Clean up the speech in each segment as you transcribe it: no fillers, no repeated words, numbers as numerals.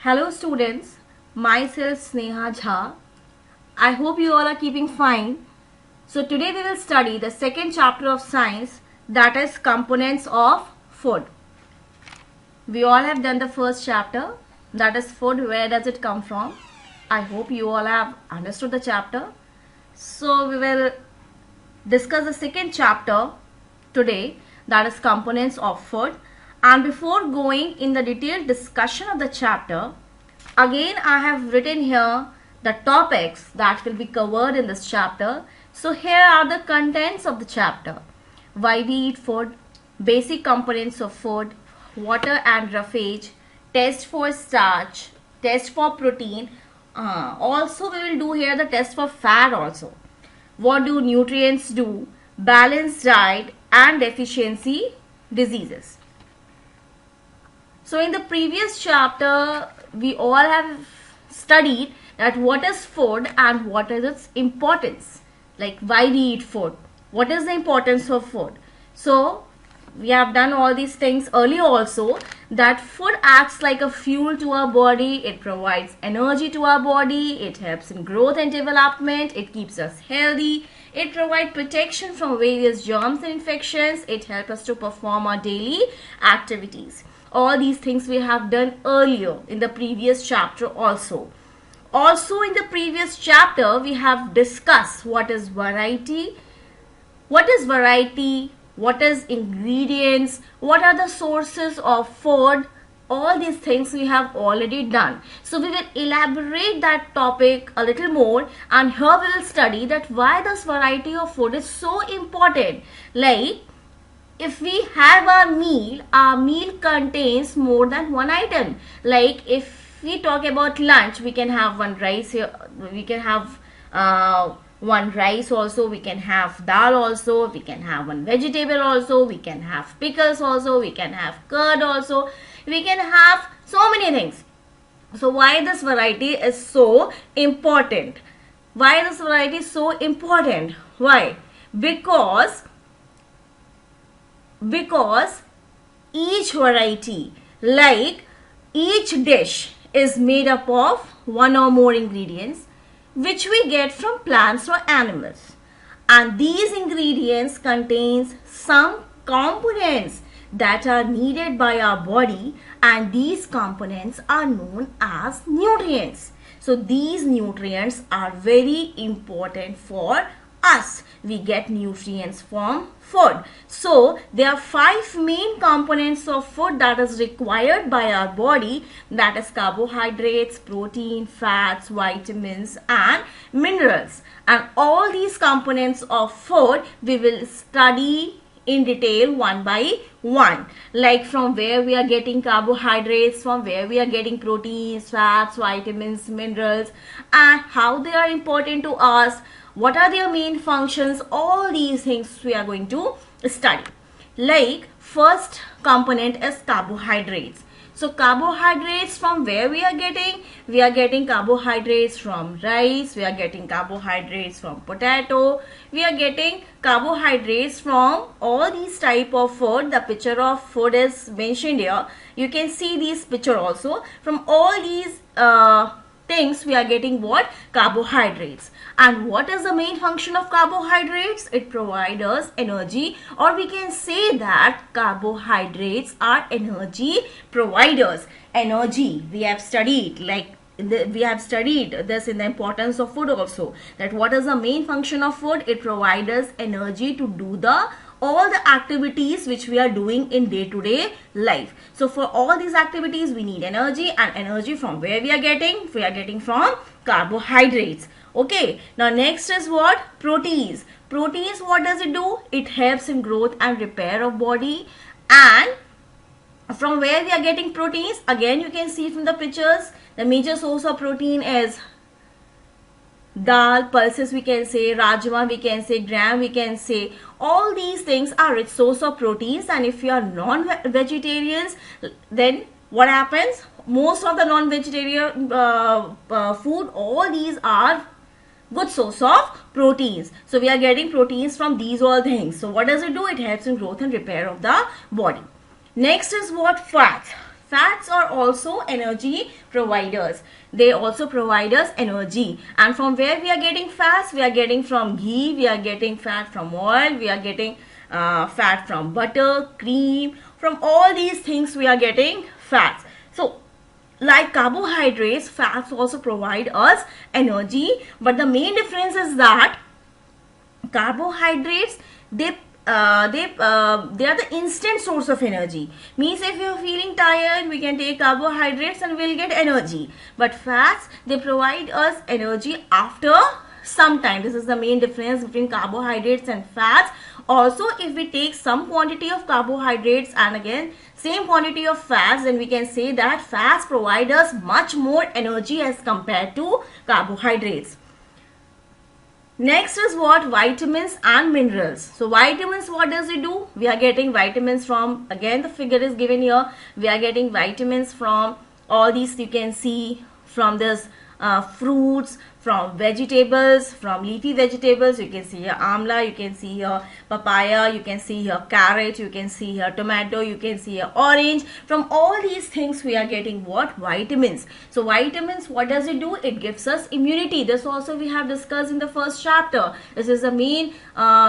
Hello students, myself Sneha Jha. I hope you all are keeping fine. So today we will study the second chapter of science, that is components of food. We all have done the first chapter, that is food, where does it come from. I hope you all have understood the chapter. So we will discuss the second chapter today, that is components of food. And before going in the detailed discussion of the chapter, again I have written here the topics that will be covered in this chapter. So here are the contents of the chapter: why we eat food, basic components of food, water and roughage, test for starch, test for protein. Also we will do here the test for fat also. What do nutrients do, balanced diet and deficiency diseases. So in the previous chapter, we all have studied that what is food and what is its importance. Like why we eat food, what is the importance of food. So we have done all these things earlier also, that food acts like a fuel to our body. It provides energy to our body. It helps in growth and development. It keeps us healthy. It provides protection from various germs and infections. It helps us to perform our daily activities. All these things we have done earlier in the previous chapter also. Also in the previous chapter we have discussed what is variety, what is ingredients, what are the sources of food. All these things we have already done. So we will elaborate that topic a little more, and here we will study that why this variety of food is so important. Like if we have our meal contains more than one item. Like if we talk about lunch, we can have one rice here, we can have one rice also, we can have dal also, we can have one vegetable also, we can have pickles also, we can have curd also, we can have so many things. So why this variety is so important? Why this variety is so important? Why? Because each variety, like each dish is made up of one or more ingredients which we get from plants or animals, and these ingredients contains some components that are needed by our body, and these components are known as nutrients. So these nutrients are very important for us. We get nutrients from food. So there are 5 main components of food that is required by our body, that is carbohydrates, protein, fats, vitamins and minerals. And all these components of food we will study in detail one by one, like from where we are getting carbohydrates, from where we are getting proteins, fats, vitamins, minerals, and how they are important to us, what are their main functions. All these things we are going to study. Like first component is carbohydrates. So carbohydrates, from where we are getting? We are getting carbohydrates from rice, we are getting carbohydrates from potato, we are getting carbohydrates from all these type of food. The picture of food is mentioned here. You can see this picture also. From all these things we are getting what? Carbohydrates. And what is the main function of carbohydrates? It provides us energy, or we can say that carbohydrates are energy providers. Energy we have studied, like we have studied this in the importance of food also, that what is the main function of food? It provides us energy to do all the activities which we are doing in day-to-day life. So for all these activities we need energy, and energy from where we are getting? We are getting from carbohydrates. Okay, now next is what? Proteins. Proteins, what does it do? It helps in growth and repair of body. And from where we are getting proteins? Again you can see from the pictures, the major source of protein is dal, pulses we can say, rajma we can say, gram we can say. All these things are rich source of proteins. And if you are non-vegetarians, then what happens? Most of the non-vegetarian food, all these are good source of proteins. So we are getting proteins from these all things. So what does it do? It helps in growth and repair of the body. Next is what? Fats. Fats are also energy providers. They also provide us energy. And from where we are getting fats? We are getting from ghee, we are getting fat from oil, we are getting fat from butter, cream. From all these things we are getting fats. So like carbohydrates, fats also provide us energy, but the main difference is that carbohydrates, they are the instant source of energy. Means if you are feeling tired, we can take carbohydrates and we'll get energy. But fats, they provide us energy after some time. This is the main difference between carbohydrates and fats. Also, if we take some quantity of carbohydrates and again same quantity of fats, then we can say that fats provide us much more energy as compared to carbohydrates. Next is what? Vitamins and minerals. So vitamins, what does it do? We are getting vitamins from, again the figure is given here, we are getting vitamins from all these, you can see from this fruits, from vegetables, from leafy vegetables. You can see here amla, you can see here papaya, you can see here carrot, you can see here tomato, you can see here orange. From all these things we are getting what? Vitamins. So vitamins, what does it do? It gives us immunity. This also we have discussed in the first chapter. This is the main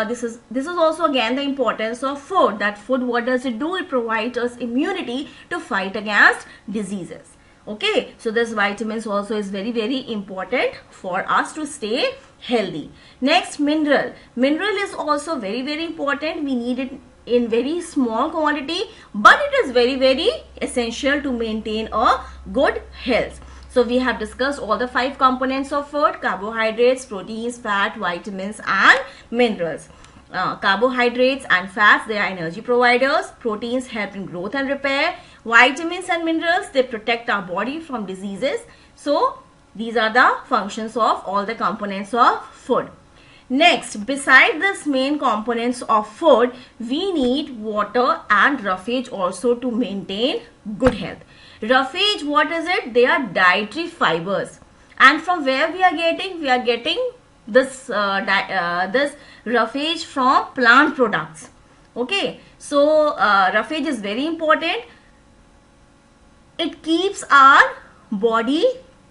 this is also again the importance of food. That food, what does it do? It provides us immunity to fight against diseases. Okay, so this vitamins also is very, very important for us to stay healthy. Next, mineral. Mineral is also very, very important. We need it in very small quantity, but it is very, very essential to maintain a good health. So we have discussed all the 5 components of food: carbohydrates, proteins, fat, vitamins and minerals. Carbohydrates and fats, they are energy providers. Proteins help in growth and repair. Vitamins and minerals, they protect our body from diseases. So these are the functions of all the components of food. Next, beside this main components of food, we need water and roughage also to maintain good health. Roughage, what is it? They are dietary fibers. And from where we are getting? We are getting this this roughage from plant products. Okay, so roughage is very important. It keeps our body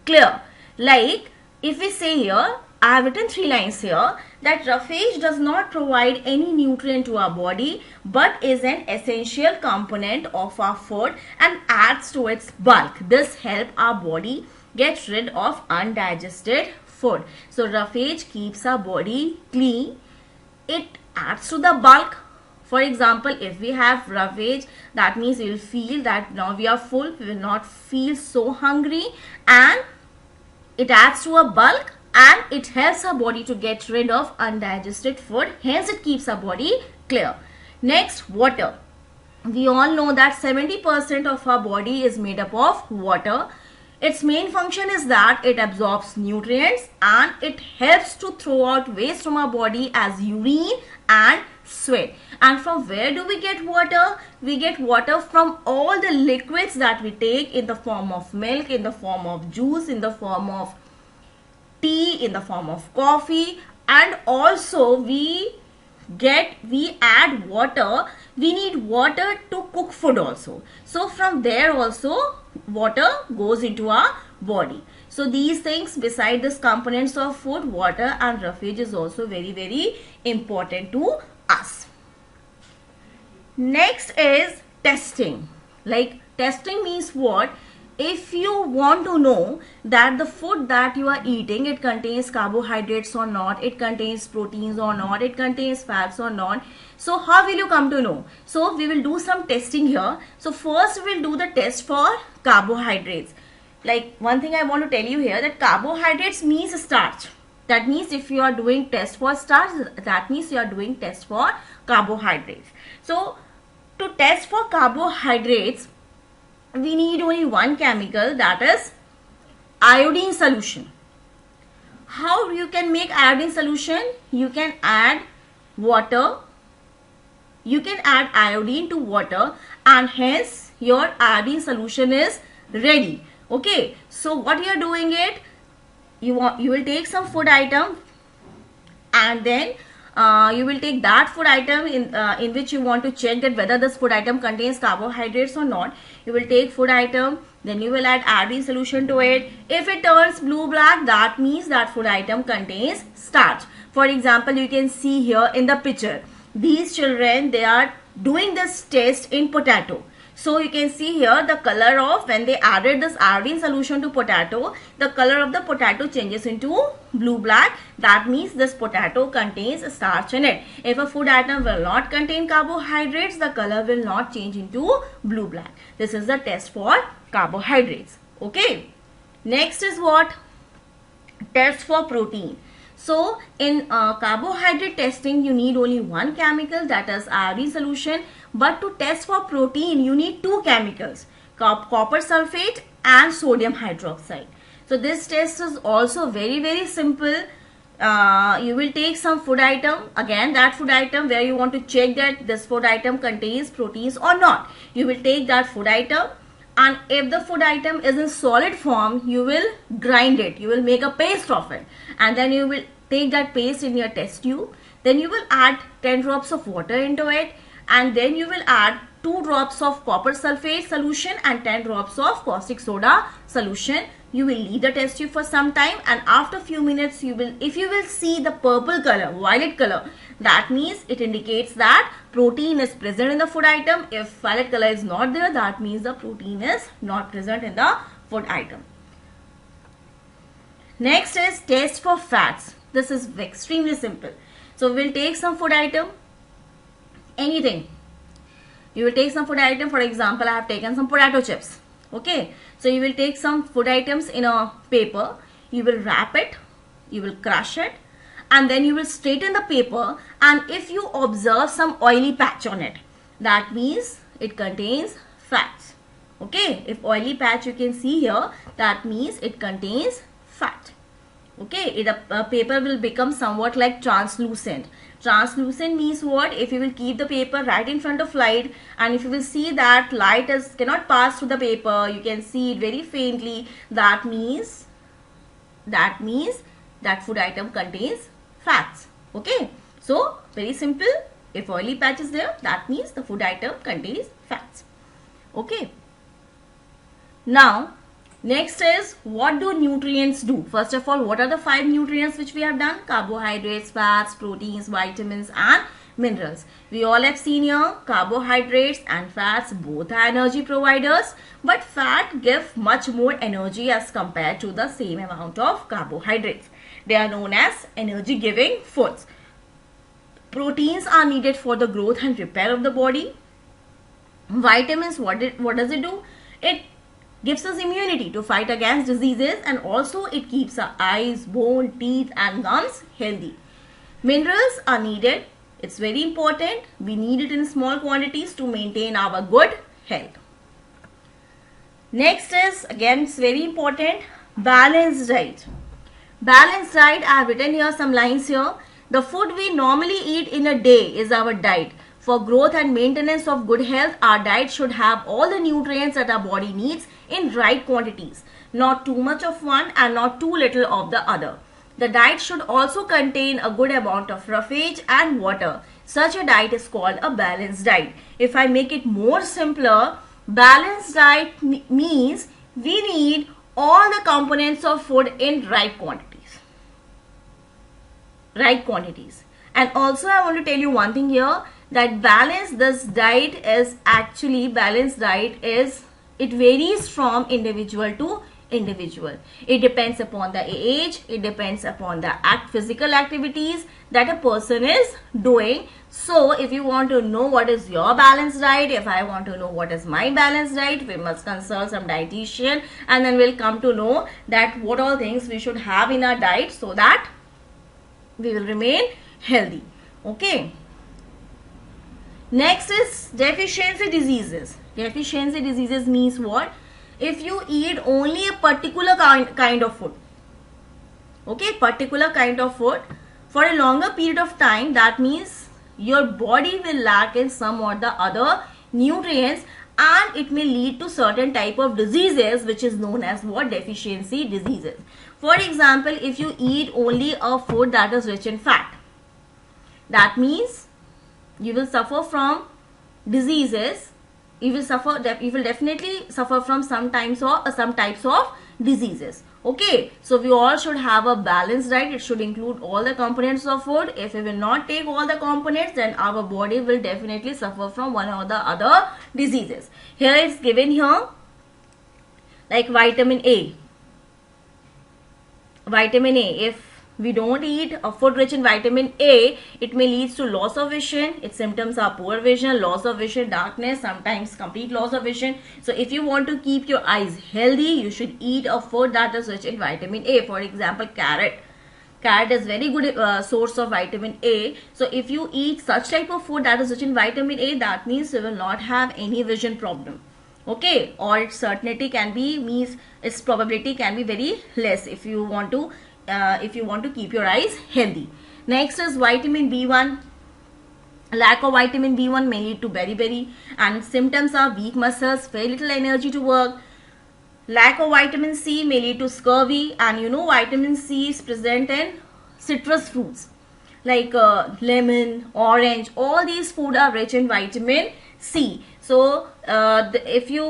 clear. Like if we say here, I have written 3 lines here, that roughage does not provide any nutrient to our body but is an essential component of our food and adds to its bulk. This helps our body get rid of undigested food. So roughage keeps our body clean. It adds to the bulk. For example, if we have roughage, that means we will feel that now we are full, we will not feel so hungry, and it adds to a bulk and it helps our body to get rid of undigested food. Hence, it keeps our body clear. Next, water. We all know that 70% of our body is made up of water. Its main function is that it absorbs nutrients and it helps to throw out waste from our body as urine and sweat. And from where do we get water? We get water from all the liquids that we take in the form of milk, in the form of juice, in the form of tea, in the form of coffee, and also we add water. We need water to cook food also. So from there also water goes into our body. So these things, beside this components of food, water and roughage is also very, very important to us. Next is testing. Like testing means what? If you want to know that the food that you are eating, it contains carbohydrates or not, it contains proteins or not, it contains fats or not. So how will you come to know? So we will do some testing here. So first we will do the test for carbohydrates. Like one thing I want to tell you here, that carbohydrates means starch. That means if you are doing test for starch, that means you are doing test for carbohydrates. So to test for carbohydrates, we need only one chemical, that is iodine solution. How you can make iodine solution? You can add water. You can add iodine to water and hence your iodine solution is ready. Okay, so what you are doing it, you will take some food item and then you will take that food item in which you want to check that whether this food item contains carbohydrates or not. You will take food item, then you will add iodine solution to it. If it turns blue black, that means that food item contains starch. For example, you can see here in the picture, these children, they are doing this test in potato. So you can see here the color of, when they added this iodine solution to potato, the color of the potato changes into blue black. That means this potato contains starch in it. If a food item will not contain carbohydrates, the color will not change into blue black. This is the test for carbohydrates. Okay. Next is what? Test for protein. So in carbohydrate testing, you need only one chemical, that is iodine solution. But to test for protein, you need two chemicals, copper sulfate and sodium hydroxide. So this test is also very simple. You will take some food item, again that food item where you want to check that this food item contains proteins or not. You will take that food item, and if the food item is in solid form, you will grind it. You will make a paste of it, and then you will take that paste in your test tube. Then you will add 10 drops of water into it, and then you will add 2 drops of copper sulfate solution and 10 drops of caustic soda solution. You will leave the test tube for some time, and after few minutes if you will see the purple color, violet color, that means it indicates that protein is present in the food item. If violet color is not there, that means the protein is not present in the food item. Next is test for fats. This is extremely simple. So we'll take some food item, anything. You will take some food item. For example, I have taken some potato chips. Okay. So you will take some food items in a paper. You will wrap it. You will crush it. And then you will straighten the paper. And if you observe some oily patch on it, that means it contains fats. Okay. If oily patch you can see here, that means it contains fat. Okay, the paper will become somewhat like translucent. Translucent means what? If you will keep the paper right in front of light, and if you will see that light cannot pass through the paper, you can see it very faintly, that means that food item contains fats. Okay, so very simple. If oily patch is there, that means the food item contains fats. Okay. Now, next is, what do nutrients do? First of all, what are the 5 nutrients which we have done? Carbohydrates, fats, proteins, vitamins and minerals. We all have seen here, carbohydrates and fats both are energy providers, but fat give much more energy as compared to the same amount of carbohydrates. They are known as energy giving foods. Proteins are needed for the growth and repair of the body. Vitamins, what does it do? It gives us immunity to fight against diseases, and also it keeps our eyes, bone, teeth and gums healthy. Minerals are needed. It's very important. We need it in small quantities to maintain our good health. Next is, again it's very important, balanced diet. Balanced diet, I have written here some lines here. The food we normally eat in a day is our diet. For growth and maintenance of good health, our diet should have all the nutrients that our body needs in right quantities. Not too much of one and not too little of the other. The diet should also contain a good amount of roughage and water. Such a diet is called a balanced diet. If I make it more simpler, balanced diet means we need all the components of food in right quantities. Right quantities. And also I want to tell you one thing here, that balanced diet it varies from individual to individual. It depends upon the age, it depends upon the physical activities that a person is doing. So if you want to know what is your balanced diet, if I want to know what is my balanced diet, we must consult some dietitian, and then we'll come to know that what all things we should have in our diet so that we will remain healthy. Okay. Next is deficiency diseases. Deficiency diseases means what? If you eat only a particular kind of food, okay, particular kind of food for a longer period of time, that means your body will lack in some or the other nutrients, and it may lead to certain type of diseases which is known as what? Deficiency diseases. For example, if you eat only a food that is rich in fat, That means you will suffer from diseases. You will definitely suffer from some types of diseases. Okay, so we all should have a balanced diet. It should include all the components of food. If we will not take all the components, then our body will definitely suffer from one or the other diseases. Here it's given here, like vitamin A. Vitamin A, if we don't eat a food rich in vitamin A, it may lead to loss of vision. Its symptoms are poor vision, loss of vision, darkness, sometimes complete loss of vision. So if you want to keep your eyes healthy, you should eat a food that is rich in vitamin A. For example, carrot. Carrot is very good source of vitamin A. So if you eat such type of food that is rich in vitamin A, that means you will not have any vision problem. Okay, or its certainty can be, means its probability can be very less if you want to keep your eyes healthy. Next is vitamin B1. Lack of vitamin B1 may lead to beriberi, and symptoms are weak muscles, very little energy to work. Lack of vitamin C may lead to scurvy, and you know vitamin C is present in citrus fruits like lemon, orange. All these food are rich in vitamin C. So if you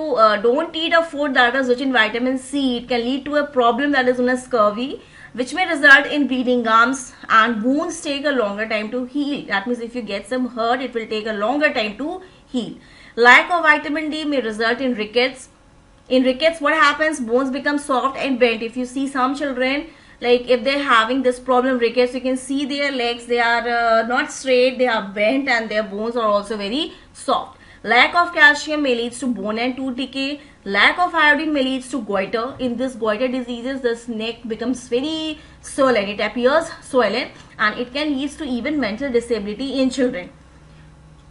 don't eat a food that is rich in vitamin C, it can lead to a problem that is known as scurvy, which may result in bleeding gums, and wounds take a longer time to heal. That means if you get some hurt, it will take a longer time to heal. Lack of vitamin D may result in rickets. In rickets, what happens? Bones become soft and bent. If you see some children, like if they're having this problem, rickets, you can see their legs, they are not straight, they are bent, and their bones are also very soft. Lack of calcium may lead to bone and tooth decay. Lack of iodine may lead to goiter. In this goiter diseases, the neck becomes very swollen. It appears swollen, and it can lead to even mental disability in children.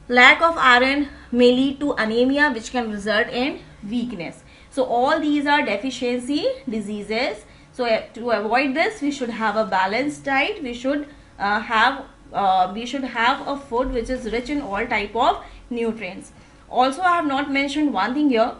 Lack of iron may lead to anemia, which can result in weakness. So all these are deficiency diseases. So to avoid this, we should have a balanced diet. We should have a food which is rich in all type of nutrients. Also, I have not mentioned one thing here,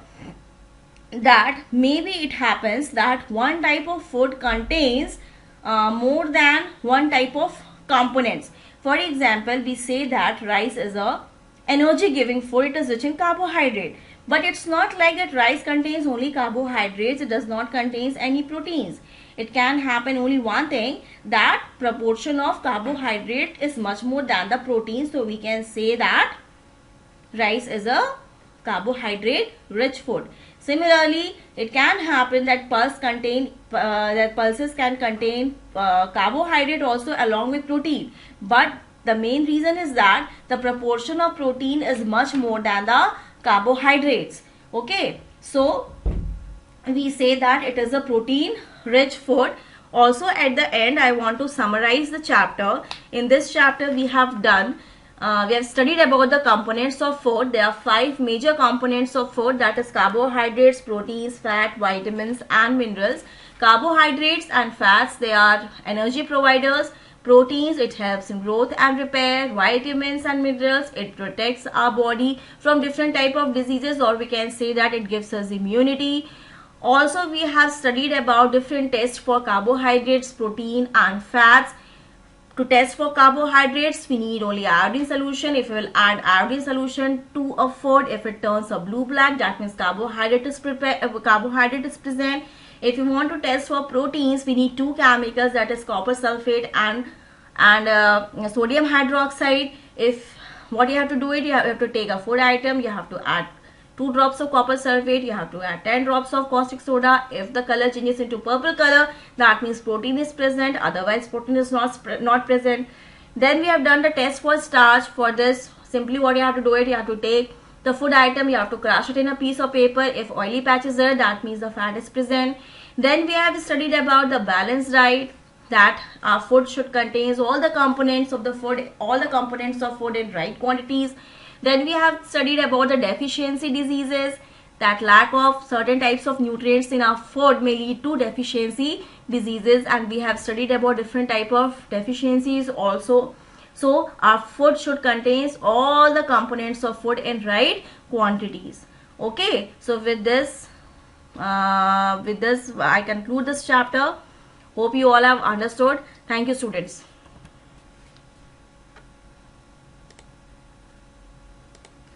that maybe it happens that one type of food contains more than one type of components. For example, we say that rice is a energy giving food. It is rich in carbohydrate. But it's not like that rice contains only carbohydrates. It does not contain any proteins. It can happen only one thing, that proportion of carbohydrate is much more than the protein. So we can say that rice is a carbohydrate rich food. Similarly, it can happen that pulses can contain carbohydrate also along with protein. But the main reason is that the proportion of protein is much more than the carbohydrates. Okay, so we say that it is a protein rich food. Also at the end, I want to summarize the chapter. In this chapter, we have studied about the components of food. There are 5 major components of food, that is carbohydrates, proteins, fat, vitamins and minerals. Carbohydrates and fats, they are energy providers. Proteins, it helps in growth and repair. Vitamins and minerals, it protects our body from different type of diseases, or we can say that it gives us immunity. Also, we have studied about different tests for carbohydrates, protein and fats. To test for carbohydrates, we need only iodine solution. If we will add iodine solution to a food, if it turns a blue-black, that means carbohydrate is present. If you want to test for proteins, we need 2 chemicals, that is copper sulfate and sodium hydroxide. If what you have to do it, you have to take a food item, you have to add 2 drops of copper sulfate, you have to add 10 drops of caustic soda. If the color changes into purple color, that means protein is present, otherwise protein is not present. Then we have done the test for starch. For this, simply what you have to do it, you have to take the food item, you have to crush it in a piece of paper. If oily patches are, that means the fat is present. Then we have studied about the balanced diet, that our food should contain all the components of the food, in right quantities. Then we have studied about the deficiency diseases, that lack of certain types of nutrients in our food may lead to deficiency diseases, and we have studied about different type of deficiencies also. So our food should contain all the components of food in right quantities. Okay, so with this I conclude this chapter. Hope you all have understood. Thank you, students.